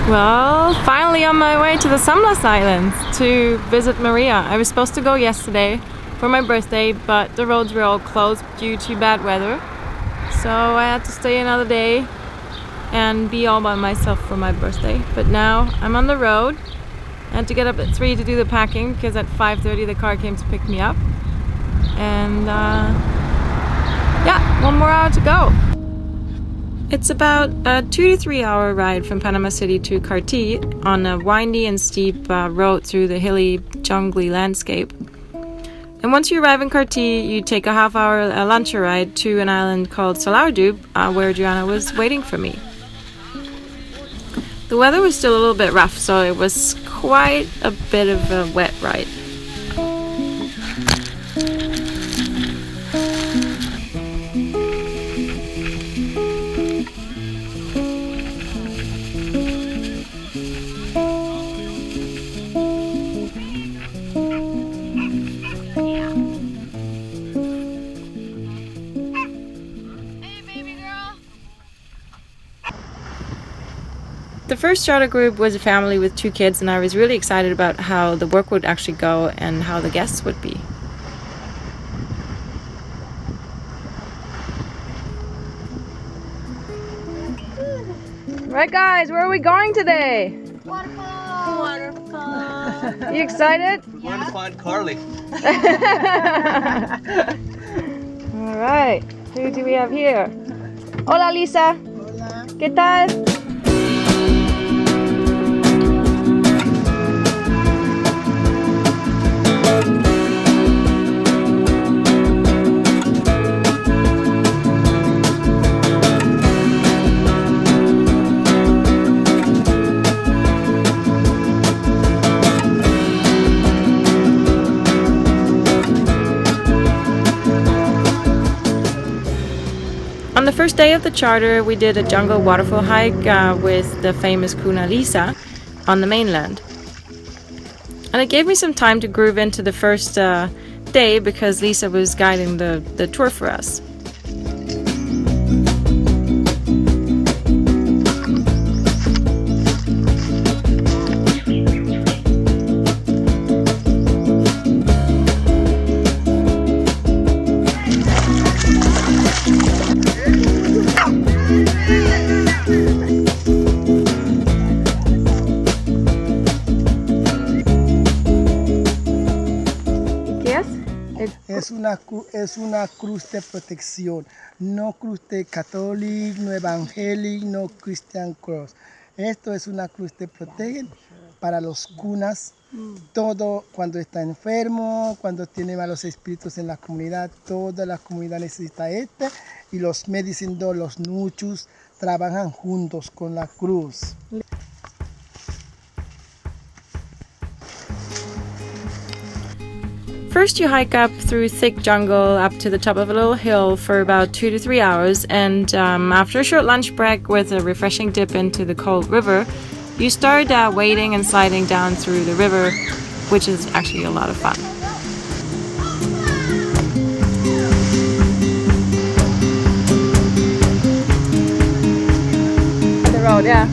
Well, finally on my way to the San Blas Islands to visit Maria. I was supposed to go yesterday for my birthday, but the roads were all closed due to bad weather. So I had to stay another day and be all by myself for my birthday. But now I'm on the road. I had to get up at 3 to do the packing because at 5:30 the car came to pick me up. And yeah, 1 more hour to go. It's about a 2 to 3 hour ride from Panama City to Karl on a windy and steep road through the hilly, jungly landscape. And once you arrive in Karl, you take a half-hour lunch ride to an island called Salardub, where Joanna was waiting for me. The weather was still a little bit rough, so it was quite a bit of a wet ride. The first charter group was a family with 2 kids, and I was really excited about how the work would actually go and how the guests would be. Right guys, where are we going today? Waterfall! Waterfall! You excited? We're going to find Carly. Alright, who do we have here? Hola Lisa! Hola! ¿Qué tal? On the first day of the charter, we did a jungle waterfall hike with the famous Kuna Lisa on the mainland. And it gave me some time to groove into the first day because Lisa was guiding the tour for us. Es una cruz de protección, no cruz de católico, no evangélico, no Christian cross. Esto es una cruz de protege para los cunas, todo cuando está enfermo, cuando tiene malos espíritus en la comunidad, toda la comunidad necesita y los medicinos, los nuchos trabajan juntos con la cruz. First, you hike up through thick jungle up to the top of a little hill for about 2 to 3 hours, and after a short lunch break with a refreshing dip into the cold river, you start wading and sliding down through the river, which is actually a lot of fun. The road, yeah.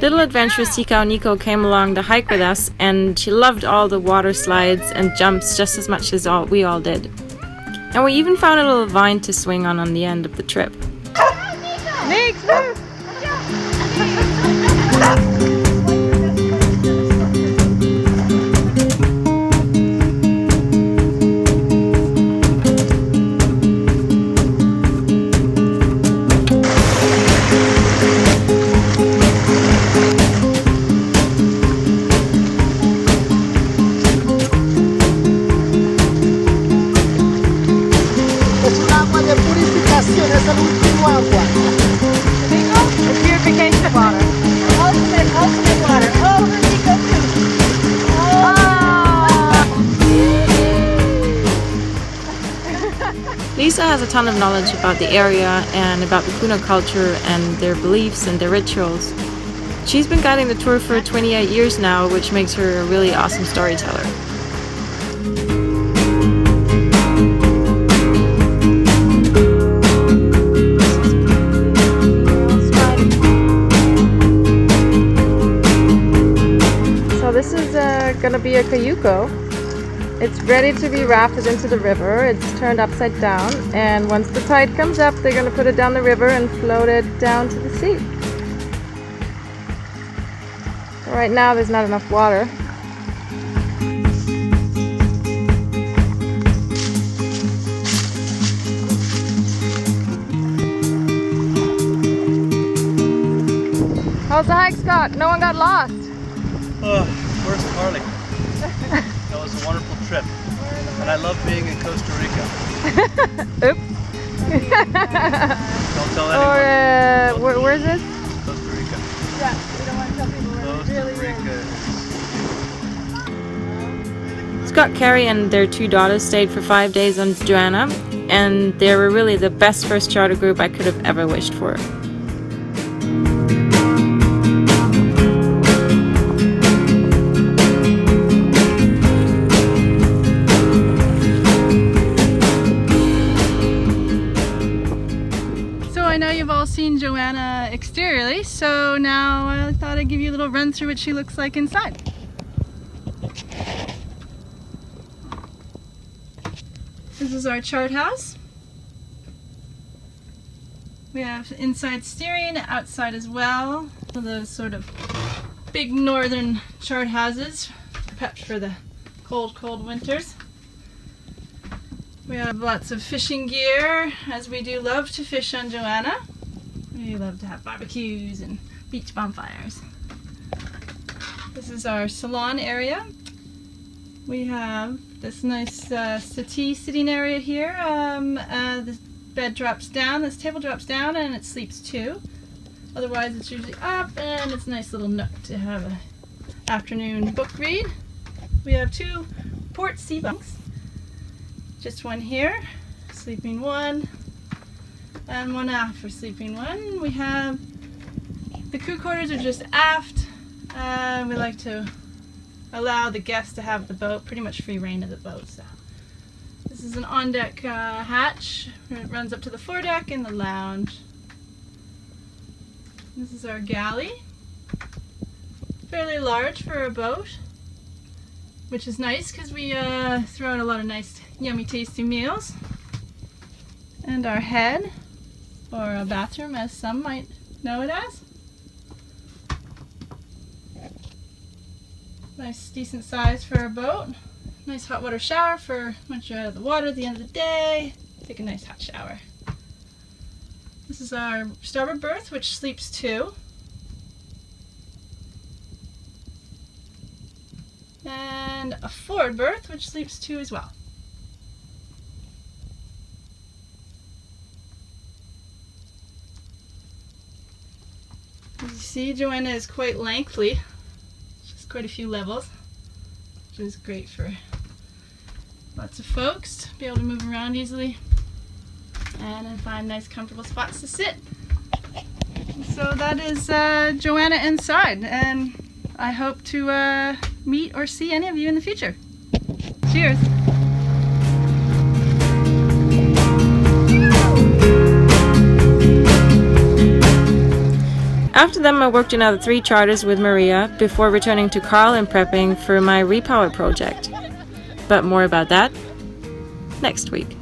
Little adventurous Tikau Nico came along to hike with us, and she loved all the water slides and jumps just as much as we all did. And we even found a little vine to swing on the end of the trip. Nick, move! Es un agua de purificación, es el último agua. Purification water. Ultimate water. Oh, Nico too. Lisa has a ton of knowledge about the area and about the Kuna culture and their beliefs and their rituals. She's been guiding the tour for 28 years now, which makes her a really awesome storyteller. This is gonna be a cayuco. It's ready to be rafted into the river. It's turned upside down, and once the tide comes up, they're gonna put it down the river and float it down to the sea. Right now there's not enough water. How's the hike, Scott? No one got lost? Where's Karl? That was a wonderful trip. And I love being in Costa Rica. Oops. Don't tell anyone. Where is this? Costa Rica. Yeah, we don't want to tell people where it Costa really Rica. Scott, Carrie, and their 2 daughters stayed for 5 days on Joanna, and they were really the best first charter group I could have ever wished for. I know you've all seen Joanna exteriorly, so now I thought I'd give you a little run through what she looks like inside. This is our chart house. We have inside steering, outside as well. So those sort of big northern chart houses, prepped for the cold winters. We have lots of fishing gear, as we do love to fish on Joanna. We love to have barbecues and beach bonfires. This is our salon area. We have this nice settee sitting area here. This bed drops down, this table drops down, and it sleeps 2. Otherwise it's usually up, and it's a nice little nook to have an afternoon book read. We have 2 port sea bunks. Just one here, sleeping 1, and one aft for sleeping 1. We have the crew quarters are just aft. We like to allow the guests to have the boat, pretty much free reign of the boat. So this is an on-deck hatch. It runs up to the foredeck and the lounge. This is our galley, fairly large for a boat, which is nice because we throw in a lot of nice yummy tasty meals. And our head, or a bathroom as some might know it as. Nice decent size for a boat. Nice hot water shower for once you're out of the water at the end of the day. Take a nice hot shower. This is our starboard berth, which sleeps 2. And a forward berth, which sleeps 2 as well. As you see, Joanna is quite lengthy. She has quite a few levels, which is great for lots of folks to be able to move around easily and then find nice comfortable spots to sit. So that is Joanna inside, and I hope to meet or see any of you in the future. Cheers! After them, I worked another 3 charters with Maria before returning to Karl and prepping for my repower project. But more about that next week.